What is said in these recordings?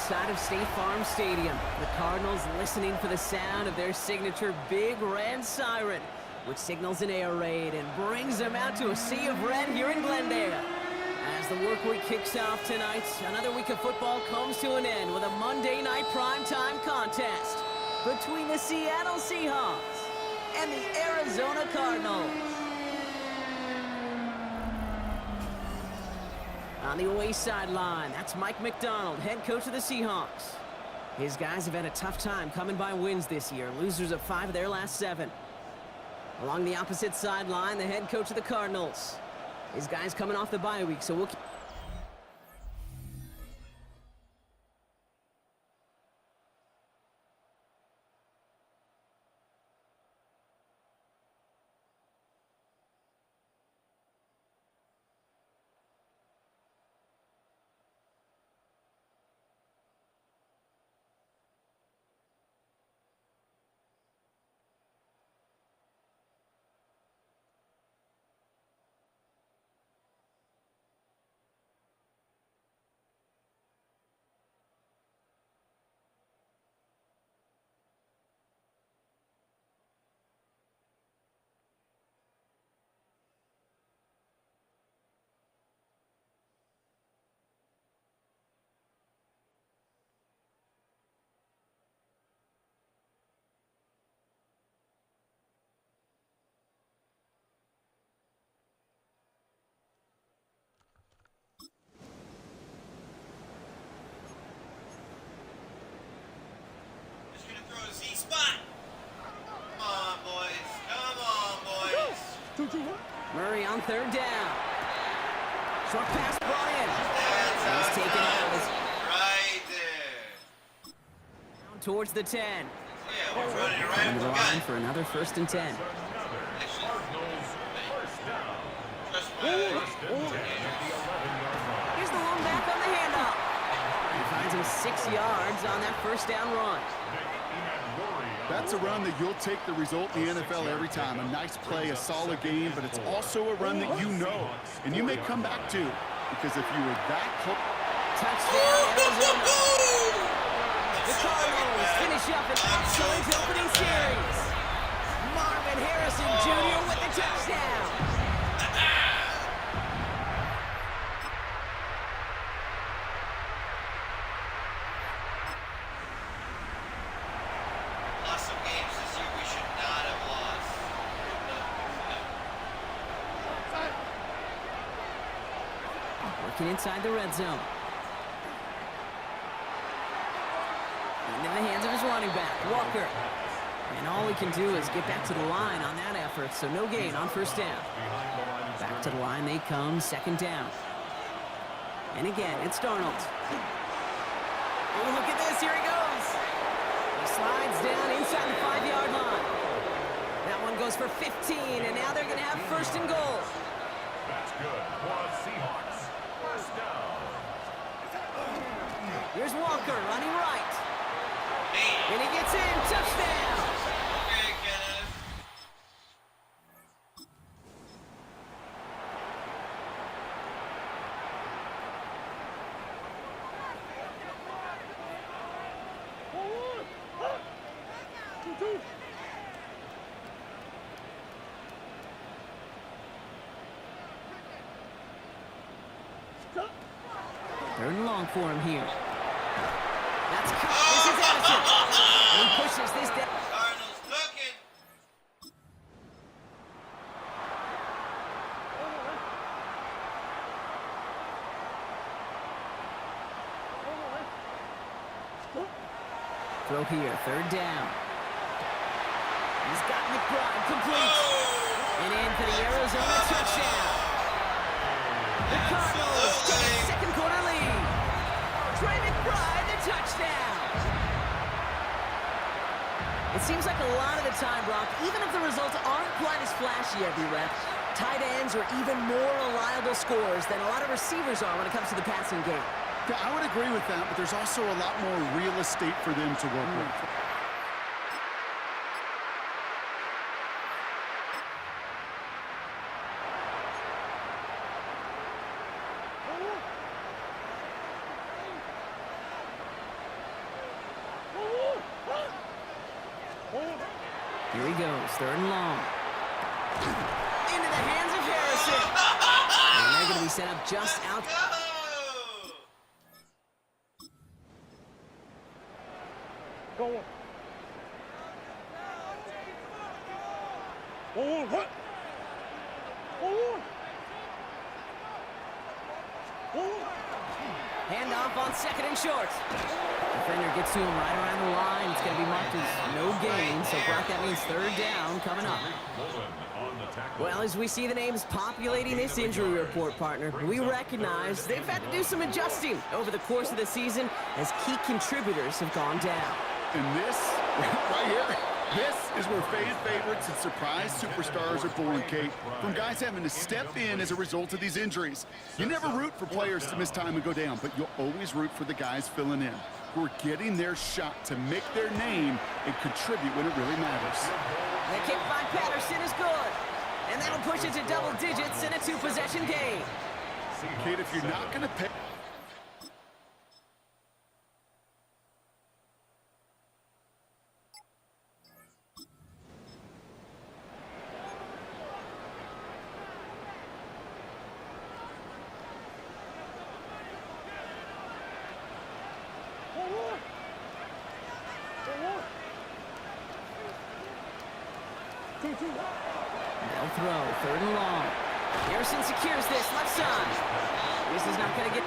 outside of State Farm Stadium. The Cardinals listening for the sound of their signature big red siren, which signals an air raid and brings them out to a sea of red here in Glendale. As the work week kicks off tonight, another week of football comes to an end with a Monday night primetime contest between the Seattle Seahawks and the Arizona Cardinals. On the away sideline, that's Mike McDonald, head coach of the Seahawks. His guys have had a tough time coming by wins this year, losers of 5 of their last 7. Along the opposite sideline, the head coach of the Cardinals. His guys coming off the bye week, so we'll keep... Z-spot. Come on, boys. Come on, boys. Murray on 3rd down. Short pass brought in. He's taken out. Right there. Down towards the 10. Yeah, we're running around. On the line for another 1st and 10. Here's the long back on the handoff. He finds him 6 yards on that 1st down run. That's a run that you'll take the result in the NFL every time. A nice play, a solid game, but it's also a run that you know, and you may come back to, because if you were that close... Touchdown, Arizona. The Cardinals finish up an excellent opening series. Marvin Harrison Jr. with the touchdown. Inside the red zone. Into the hands of his running back, Walker. And all he can do is get back to the line on that effort, so no gain on 1st down. Back to the line they come, 2nd down. And again, it's Darnold. Oh, look at this, here he goes. He slides down inside the 5-yard line. That one goes for 15, and now they're going to have 1st and goal. That's good. Seahawks. Here's Walker running right. And he gets in. Touchdown. Okay, Kenneth. 3rd and long for him here. That's cut. This is Edison. And he pushes this down. Cardinals looking. Throw here, 3rd down. He's got McBride complete. And in for the Arizona touchdown. The Cardinals take a 2nd quarter lead. Trey McBride, the touchdown. It seems like a lot of the time, Brock, even if the results aren't quite as flashy every rep, tight ends are even more reliable scorers than a lot of receivers are when it comes to the passing game. Yeah, I would agree with that, but there's also a lot more real estate for them to work with. Here he goes, 3rd and long. Into the hands of Harrison. And they're going to be set up just out. Go! Go on. What? Handoff on 2nd and short. Defender gets to him right around the line. It's going to be marked as no gain. So, Brock, that means 3rd down coming up. Well, as we see the names populating this injury report, partner, we recognize they've had to do some adjusting over the course of the season as key contributors have gone down. And this, right here, this is where fan favorites and surprise superstars are born, Kate. From guys having to step in as a result of these injuries. You never root for players to miss time and go down, but you'll always root for the guys filling in, who are getting their shot to make their name and contribute when it really matters. The kick by Patterson is good. And that'll push it to double digits in a 2-possession game. Kate, if you're not going to pay... They'll throw, 3rd and long. Harrison secures this, left side. This is not going to get...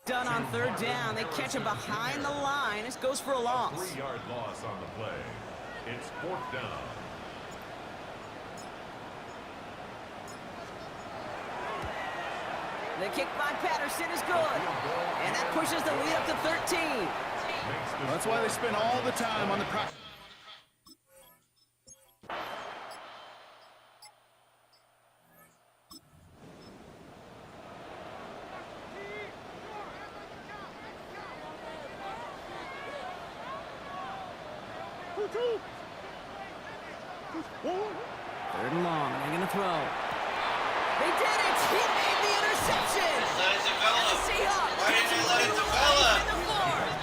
done on 3rd down. They catch him behind the line. This goes for a loss. 3-yard loss on the play. It's 4th down. The kick by Patterson is good. And that pushes the lead up to 13. That's why they spend all the time on the practice. Third and long. They're going to throw. They did it! He made the interception! Let it develop. And the Seahawks Why didn't you let it in develop? the fourth.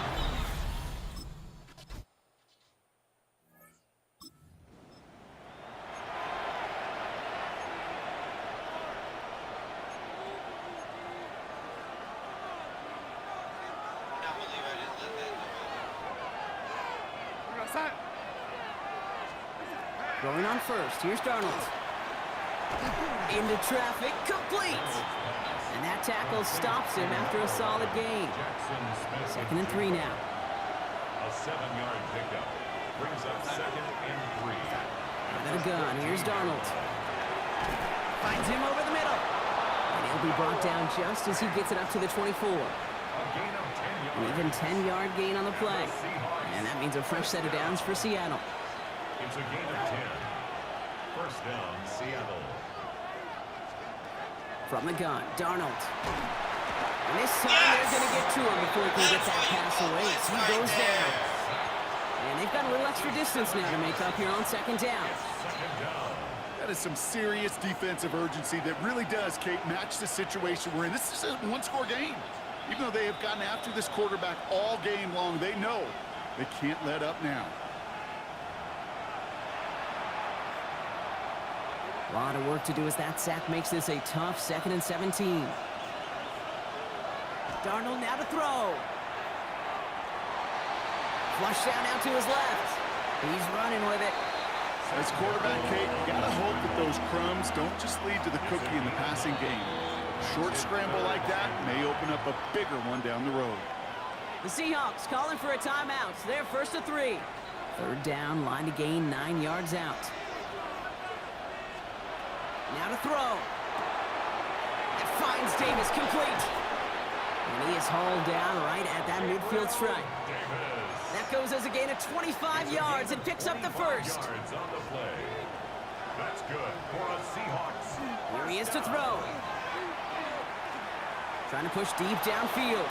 I can't believe I didn't let that develop. Going on first. Here's Darnold. Into traffic. Complete. And that tackle stops him after a solid gain. 2nd and 3 now. A 7-yard pickup brings up 2nd and 3. Out of the gun. Here's Darnold. Finds him over the middle. And he'll be brought down just as he gets it up to the 24. A gain of 10 yards. An even 10-yard gain on the play. And that means a fresh set of downs for Seattle. It's a gain of 10. 1st down, Seattle. From the gun, Darnold. And this time they're going to get to him before he can get that pass away. So he goes down. And they've got a little extra distance now to make up here on 2nd down. 2nd down. That is some serious defensive urgency that really does, Kate, match the situation we're in. This is a one-score game. Even though they have gotten after this quarterback all game long, they know they can't let up now. A lot of work to do as that sack makes this a tough 2nd and 17. Darnold now to throw. Flush down out to his left. He's running with it. As quarterback, Kate, you gotta hope that those crumbs don't just lead to the cookie in the passing game. A short scramble like that may open up a bigger one down the road. The Seahawks calling for a timeout. They're 1st and 3. 3rd down, line to gain 9 yards out. Now to throw. It finds Davis complete. And he is hauled down right at that midfield stripe. That goes as a gain of 25 yards and picks up the first. Yards on the play. That's good for a Seahawks. Here he is to throw. Trying to push deep downfield.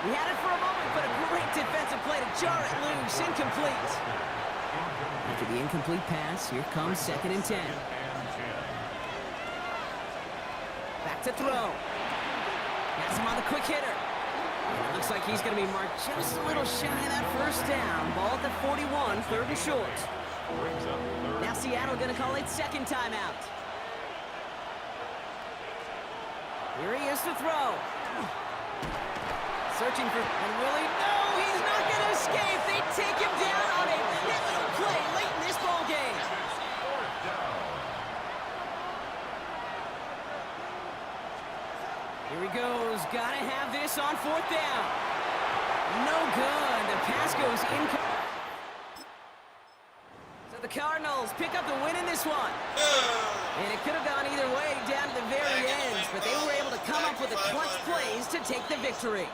He had it for a moment, but a great defensive play to jar it loose. Incomplete. After the incomplete pass, here comes 2nd and 10. Back to throw. Has him on the quick hitter. And it looks like he's going to be marked just a little shy of that first down. Ball at the 41, third and short. Brings up third. Now Seattle going to call it second timeout. Here he is to throw. Searching for, and Willie, no, he's not going to escape. They take him down on a pivotal play late in this ball game. Fourth down. Here he goes. Got to have this on fourth down. No good. The pass goes in. So the Cardinals pick up the win in this one. And it could have gone either way down to the very end, but they were able to come up with the clutch plays to take the victory.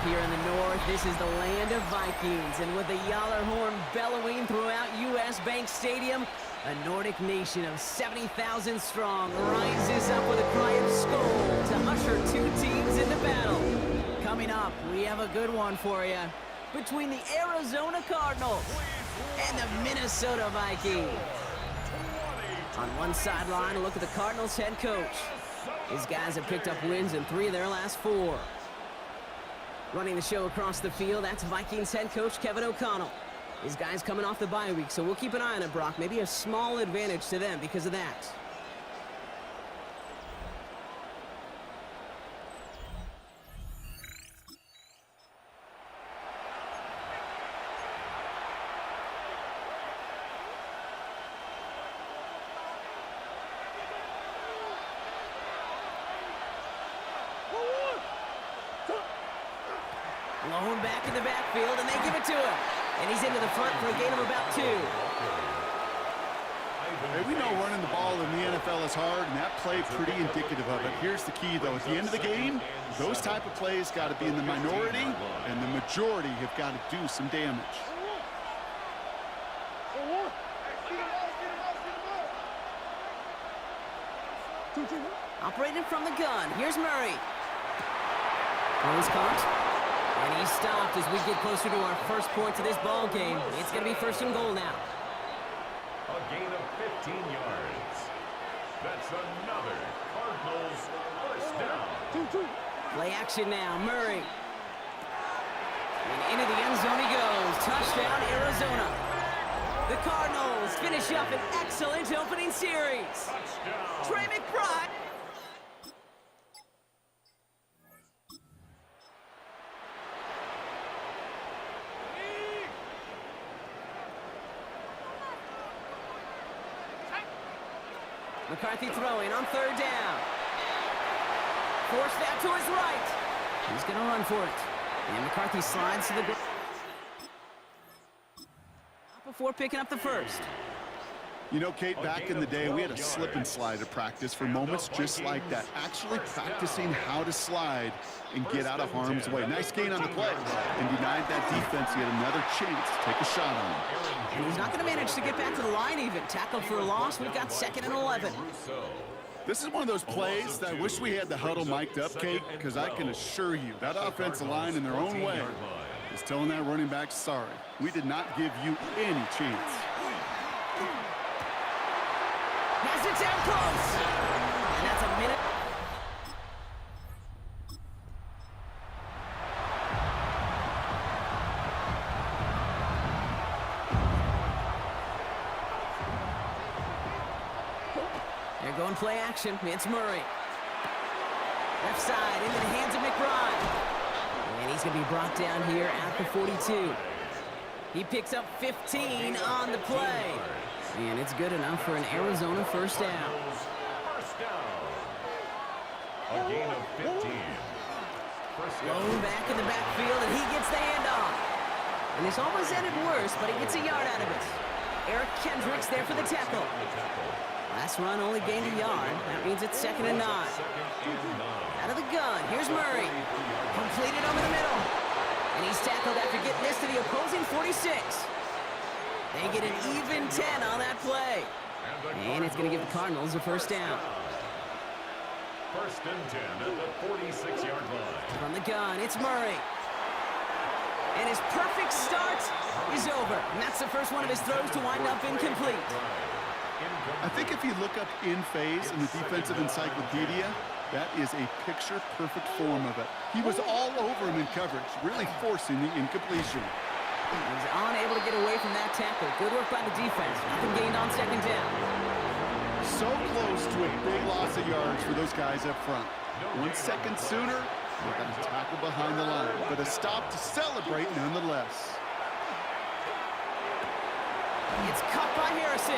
here in the north, this is the land of Vikings. And with the Yaller horn bellowing throughout U.S. Bank Stadium, a Nordic nation of 70,000 strong rises up with a cry of Skol to usher two teams into battle. Coming up, we have a good one for you between the Arizona Cardinals and the Minnesota Vikings. On one sideline, a look at the Cardinals head coach. These guys have picked up wins in 3 of their last 4. Running the show across the field, that's Vikings head coach Kevin O'Connell. These guys coming off the bye week, so we'll keep an eye on it, Brock. Maybe a small advantage to them because of that. Lone back in the backfield, and they give it to him. And he's into the front for a gain of about 2. Hey, we know running the ball in the NFL is hard, and that play pretty indicative of it. Here's the key, though. At the end of the game, those type of plays got to be in the minority, and the majority have got to do some damage. Operating from the gun. Here's Murray. Throws caught. And he's stopped as we get closer to our first points of this ball game. It's going to be 1st and goal now. A gain of 15 yards. That's another Cardinals first down. Play action now. Murray. And into the end zone he goes. Touchdown, Arizona. The Cardinals finish up an excellent opening series. Touchdown. Trey McBride. McCarthy throwing on 3rd down. Force that to his right. He's going to run for it. And McCarthy slides to the ground before picking up the first. You know, Kate, back in the day, we had a slip and slide to practice for moments just like that. Actually practicing how to slide and get out of harm's way. Nice gain on the play. And denied that defense yet another chance to take a shot on him. And he's not going to manage to get back to the line even. Tackled for a loss. We've got 2nd and 11. This is one of those plays that I wish we had the huddle mic'd up, Kate, because I can assure you that offensive line in their own way is telling that running back, sorry, we did not give you any chance. Has it down close. And that's a minute. They're going play action. It's Murray. Left side into the hands of McBride. And he's going to be brought down here at the 42. He picks up 15 on the play. And it's good enough for an Arizona first down. First down. A gain of 15. Lone back in the backfield, and he gets the handoff. And this almost ended worse, but he gets a yard out of it. Eric Kendricks there for the tackle. Last run only gained a yard. That means it's 2nd and 9. Out of the gun, here's Murray. Completed over the middle. And he's tackled after getting this to the opposing 46. They get an even 10 on that play. And it's going to give the Cardinals a first down. 1st and 10 at the 46-yard line. From the gun, it's Murray. And his perfect start is over. And that's the first one of his throws to wind up incomplete. I think if you look up in phase in the defensive encyclopedia, that is a picture-perfect form of it. He was all over him in coverage, really forcing the incompletion. He's unable to get away from that tackle. Good work by the defense. Nothing gained on 2nd down. So close to a big loss of yards for those guys up front. 1 second sooner, they're going to tackle behind the line. But a stop to celebrate nonetheless. It's caught by Harrison.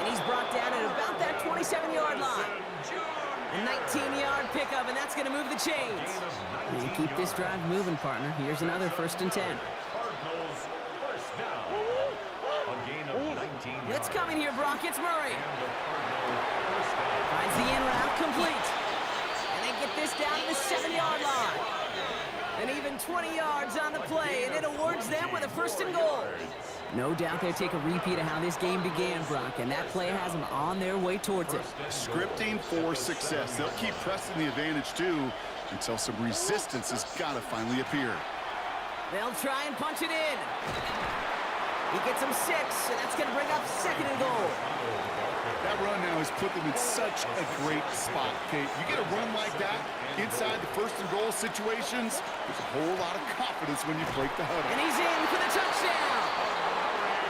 And he's brought down at about that 27-yard line. A 19-yard pickup, and that's going to move the chains. And keep this drive moving, partner. Here's another 1st and 10. Cardinals first down. A gain of 19 Blitz yards. coming here, Brock. It's Murray. And the Cardinals first down. Finds the in route complete. And they get this down to the 7-yard line. An even than 20 yards on the play, and it awards them with a 1st and goal. No doubt they'll take a repeat of how this game began, Brock, and that play has them on their way towards it. Scripting for success. They'll keep pressing the advantage, too, until some resistance has got to finally appear. They'll try and punch it in. He gets them 6, and that's going to bring up 2nd and goal. That run now has put them in such a great spot, Kate. You get a run like that inside the 1st and goal situations, there's a whole lot of confidence when you break the huddle. And he's in for the touchdown.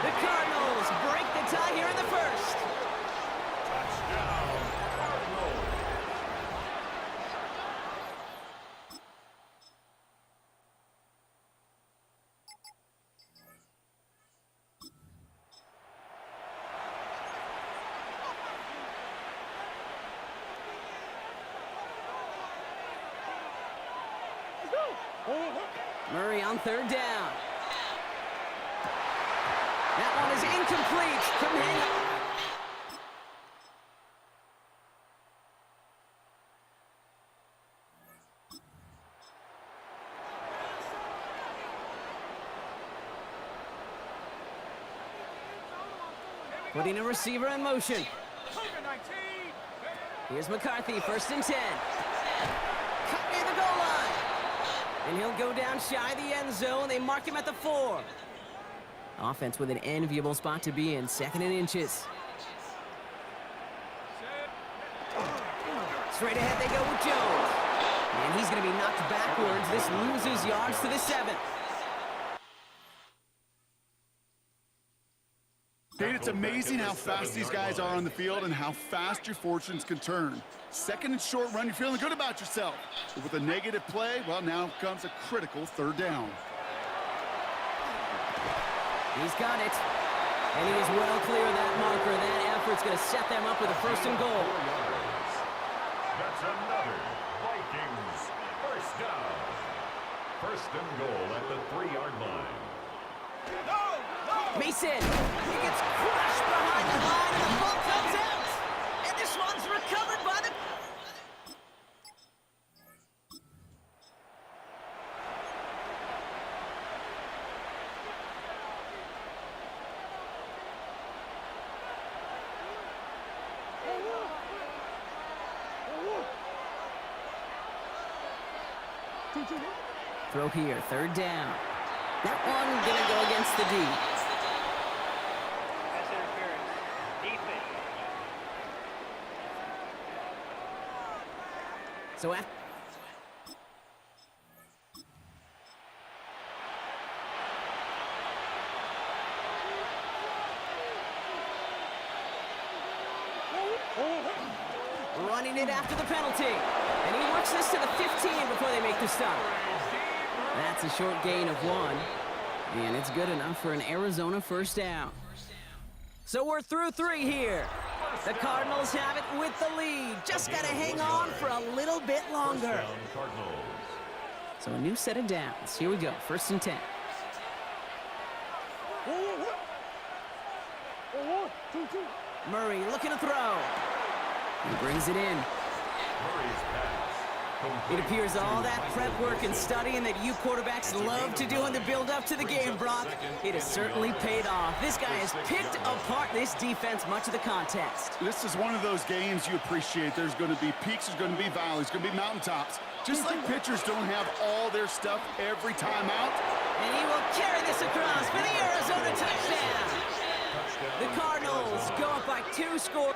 The Cardinals break the tie here in the 1st. Touchdown, Cardinals. Murray on 3rd down. That one is incomplete from Haney. Putting a receiver in motion. Here's McCarthy, 1st and 10. Cut near the goal line. And he'll go down shy of the end zone. They mark him at the 4. Offense with an enviable spot to be in, 2nd and inches. Straight ahead they go with Jones. And he's going to be knocked backwards. This loses yards to the 7. Kate, it's amazing how fast these guys are on the field and how fast your fortunes can turn. 2nd and short run, you're feeling good about yourself. But with a negative play, well, now comes a critical 3rd down. He's got it. And he is well clear of that marker. That effort's going to set them up with a 1st and goal. That's another Vikings 1st down. 1st and goal at the 3-yard line. Mason, he gets crushed behind the line, and the ball comes out. And this one's recovered by the... Throw here, 3rd down. That one gonna go against the D. That's interference. Defense. So after... running it after the penalty. And he works this to the 15 before they make the stop. That's a short gain of 1. And it's good enough for an Arizona 1st down. So we're through 3 here. The Cardinals have it with the lead. Just got to hang on for a little bit longer. So a new set of downs. Here we go. 1st and 10. Murray looking to throw. He brings it in. It appears all that prep work and studying that you quarterbacks love to do in the build-up to the game, Brock, it has certainly paid off. This guy has picked apart this defense much of the contest. This is one of those games you appreciate. There's going to be peaks, there's going to be valleys, there's going to be mountaintops. Just like pitchers don't have all their stuff every time out. And he will carry this across for the Arizona touchdown. The Cardinals go up by 2 scores.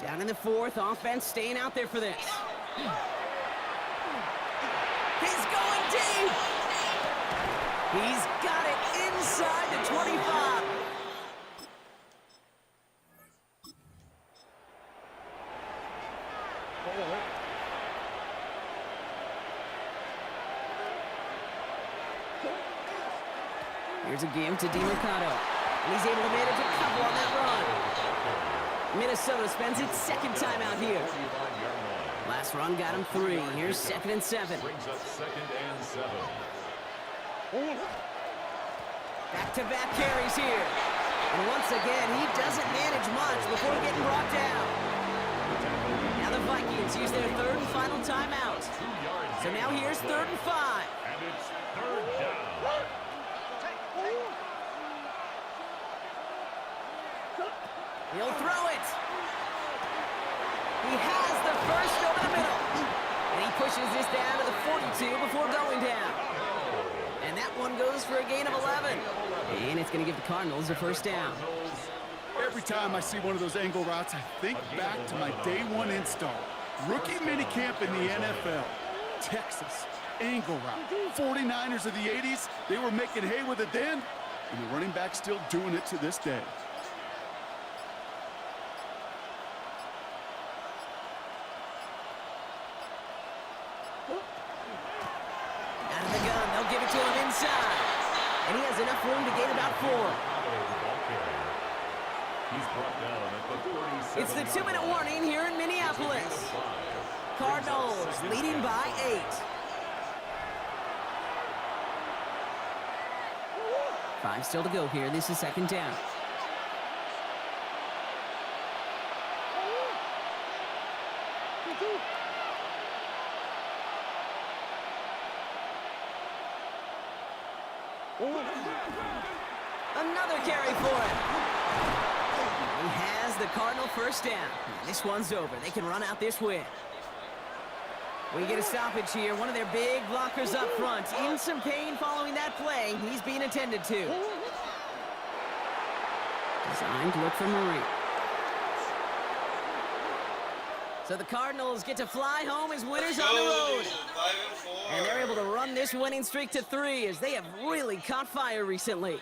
Down in the 4th, offense staying out there for this. He's going deep. He's got it inside the 25. Here's a game to DiMercato. And he's able to manage a couple on that run. Minnesota spends its second timeout here. 45-yard line. Last run got him 3. Here's 2nd and 7. Brings up 2nd and 7. Back-to-back carries here. And once again, he doesn't manage much before getting brought down. Now the Vikings use their 3rd and final timeout. 2-yard So now here's 3rd and 5. And it's 3rd down. He'll throw it. He has the first over the middle. And he pushes this down to the 42 before going down. And that one goes for a gain of 11. And it's going to give the Cardinals a first down. Every time I see one of those angle routes, I think back to my day one install. Rookie minicamp in the NFL. Texas, angle route. 49ers of the 80s, they were making hay with it then, and the running back's still doing it to this day. Out of the gun, they'll give it to him inside. And he has enough room to gain about 4. He's brought down at the 37. It's the 2-minute warning here in Minneapolis. Cardinals leading by 8. Five still to go here. This is 2nd down. Another carry for him. He has the Cardinal first down. This one's over. They can run out this win. We get a stoppage here. One of their big blockers up front. In some pain following that play. He's being attended to. Designed to look for Murray. So the Cardinals get to fly home as winners on the road. 5 and 4. And they're able to run this winning streak to 3 as they have really caught fire recently.